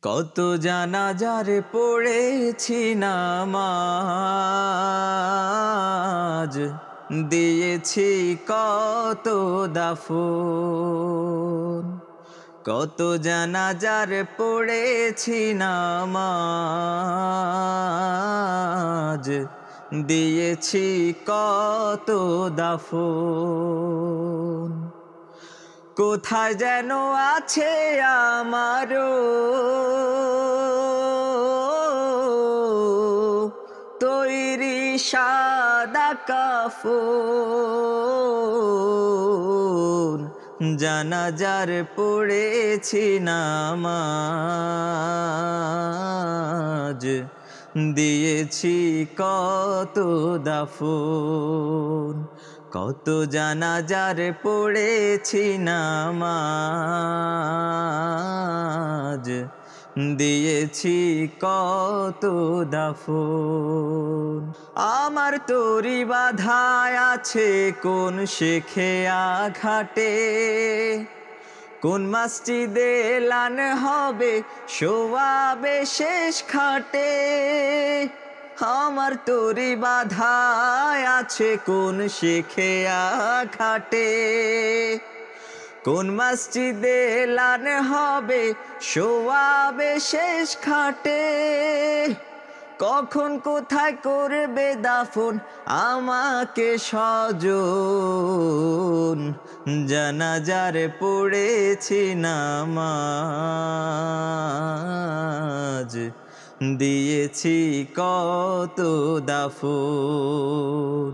কত জানাজার পড়েছি নামাজ, দিয়েছি কত দাফন। কত জানাজার পড়েছি নামাজ, দিয়েছি কত দাফন। কোথায় যেন আছে আমারও তৈরি সাদা কাফন, জানাজার পড়েছি নামাজ, দিয়েছি কত দাফন। কত জানাজার পড়েছি নামাজ, দিয়েছি কত দাফন। আমার তরি বাধায় আছে কোন শেখে আঘাটে, কোন মসজিদে এলান হবে শোয়াবে শেষ খাটে। আমার তরি বাধায় আছে কোন শেখে আঘাটে, কোন মসজিদে এলান হবে শোয়াবে শেষ খাটে। কখন কোথায় করবে দাফন আমাকে স্বজন, জানাজার পড়েছি নামাজ, দিয়েছি কত দাফন।